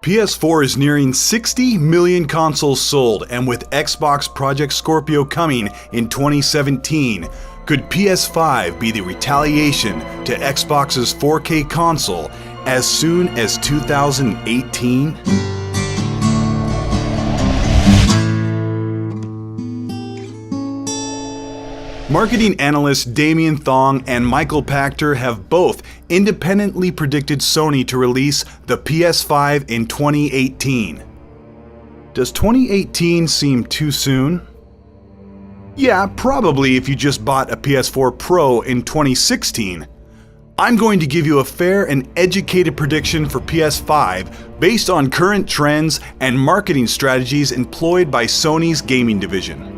PS4 is nearing 60 million consoles sold, and with Xbox Project Scorpio coming in 2017, could PS5 be the retaliation to Xbox's 4K console as soon as 2018? Marketing analysts Damien Thong and Michael Pachter have both independently predicted Sony to release the PS5 in 2018. Does 2018 seem too soon? Yeah, probably if you just bought a PS4 Pro in 2016. I'm going to give you a fair and educated prediction for PS5 based on current trends and marketing strategies employed by Sony's gaming division.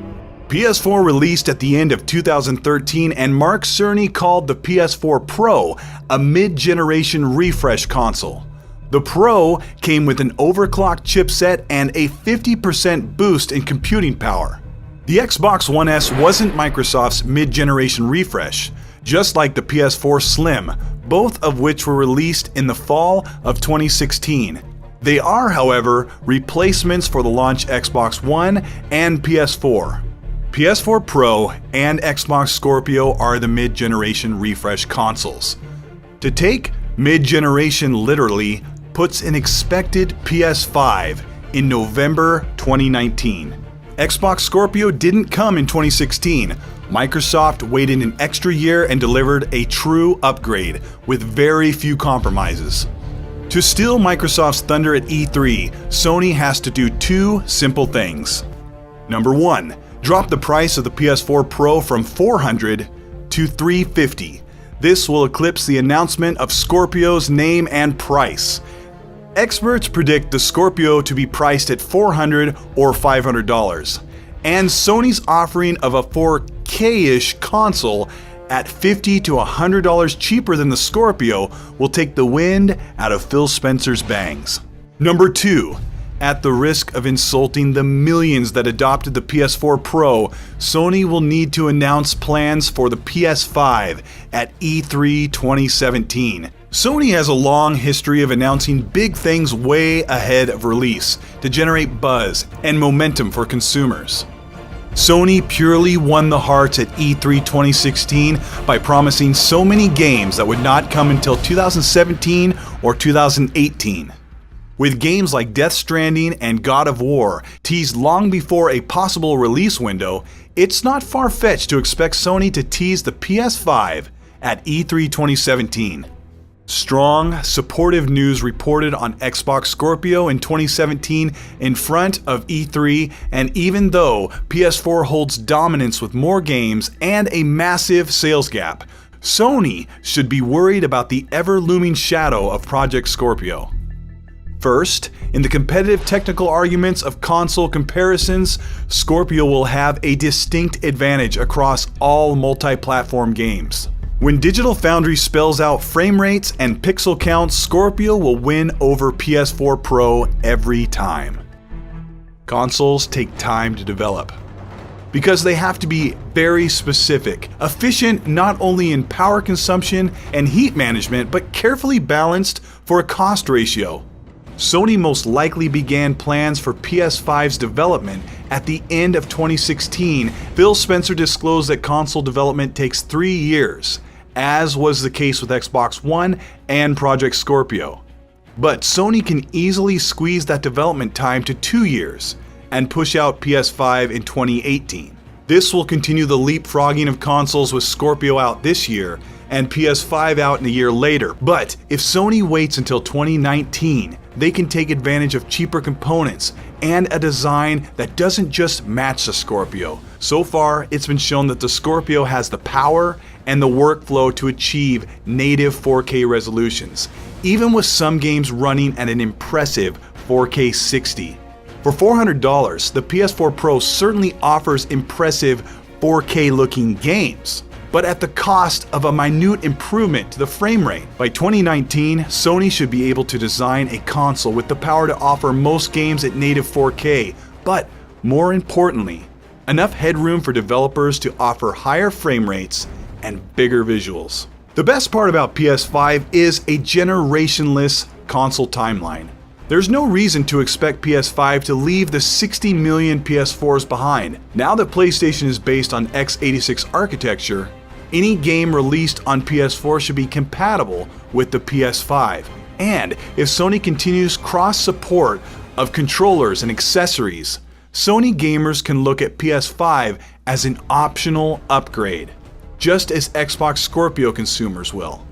PS4 released at the end of 2013, and Mark Cerny called the PS4 Pro a mid-generation refresh console. The Pro came with an overclocked chipset and a 50% boost in computing power. The Xbox One S wasn't Microsoft's mid-generation refresh, just like the PS4 Slim, both of which were released in the fall of 2016. They are, however, replacements for the launch Xbox One and PS4. PS4 Pro and Xbox Scorpio are the mid-generation refresh consoles. To take mid-generation literally puts an expected PS5 in November 2019. Xbox Scorpio didn't come in 2016. Microsoft waited an extra year and delivered a true upgrade with very few compromises. To steal Microsoft's thunder at E3, Sony has to do two simple things. Number one, drop the price of the PS4 Pro from $400 to $350. This will eclipse the announcement of Scorpio's name and price. Experts predict the Scorpio to be priced at $400 or $500, and Sony's offering of a 4K-ish console at $50 to $100 cheaper than the Scorpio will take the wind out of Phil Spencer's bangs. Number two, at the risk of insulting the millions that adopted the PS4 Pro, Sony will need to announce plans for the PS5 at E3 2017. Sony has a long history of announcing big things way ahead of release to generate buzz and momentum for consumers. Sony purely won the hearts at E3 2016 by promising so many games that would not come until 2017 or 2018. With games like Death Stranding and God of War teased long before a possible release window, it's not far-fetched to expect Sony to tease the PS5 at E3 2017. Strong, supportive news reported on Xbox Scorpio in 2017 in front of E3, and even though PS4 holds dominance with more games and a massive sales gap, Sony should be worried about the ever-looming shadow of Project Scorpio. First, in the competitive technical arguments of console comparisons, Scorpio will have a distinct advantage across all multi-platform games. When Digital Foundry spells out frame rates and pixel counts, Scorpio will win over PS4 Pro every time. Consoles take time to develop, because they have to be very specific, efficient not only in power consumption and heat management, but carefully balanced for a cost ratio. Sony most likely began plans for PS5's development at the end of 2016. Phil Spencer disclosed that console development takes 3 years, as was the case with Xbox One and Project Scorpio. But Sony can easily squeeze that development time to 2 years and push out PS5 in 2018. This will continue the leapfrogging of consoles with Scorpio out this year and PS5 out in a year later. But if Sony waits until 2019, they can take advantage of cheaper components and a design that doesn't just match the Scorpio. So far, it's been shown that the Scorpio has the power and the workflow to achieve native 4K resolutions, even with some games running at an impressive 4K 60. For $400, the PS4 Pro certainly offers impressive 4K looking games, but at the cost of a minute improvement to the frame rate. By 2019, Sony should be able to design a console with the power to offer most games at native 4K, but more importantly, enough headroom for developers to offer higher frame rates and bigger visuals. The best part about PS5 is a generationless console timeline. There's no reason to expect PS5 to leave the 60 million PS4s behind. Now that PlayStation is based on x86 architecture, any game released on PS4 should be compatible with the PS5. And if Sony continues cross-support of controllers and accessories, Sony gamers can look at PS5 as an optional upgrade, just as Xbox Scorpio consumers will.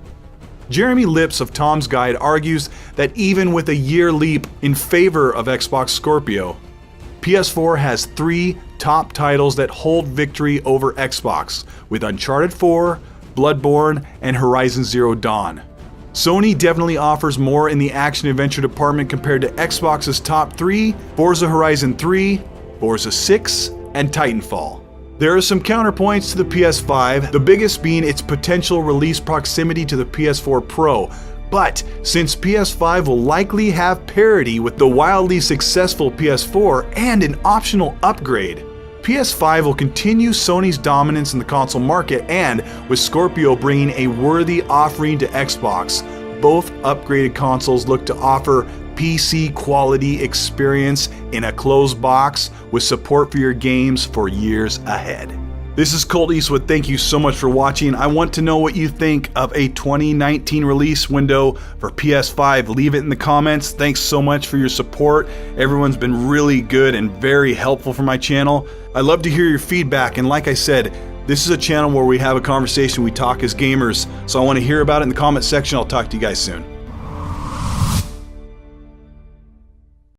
Jeremy Lips of Tom's Guide argues that even with a year leap in favor of Xbox Scorpio, PS4 has 3 top titles that hold victory over Xbox, with Uncharted 4, Bloodborne, and Horizon Zero Dawn. Sony definitely offers more in the action-adventure department compared to Xbox's top 3, Forza Horizon 3, Forza 6, and Titanfall. There are some counterpoints to the PS5, the biggest being its potential release proximity to the PS4 Pro. But since PS5 will likely have parity with the wildly successful PS4 and an optional upgrade, PS5 will continue Sony's dominance in the console market, and with Scorpio bringing a worthy offering to Xbox, both upgraded consoles look to offer PC quality experience in a closed box with support for your games for years ahead. This is Colt Eastwood. Thank you so much for watching. I want to know what you think of a 2019 release window for PS5. Leave it in the comments. Thanks so much for your support. Everyone's been really good and very helpful for my channel. I love to hear your feedback, and like I said, this is a channel where we have a conversation, we talk as gamers, so I want to hear about it in the comment section. I'll talk to you guys soon.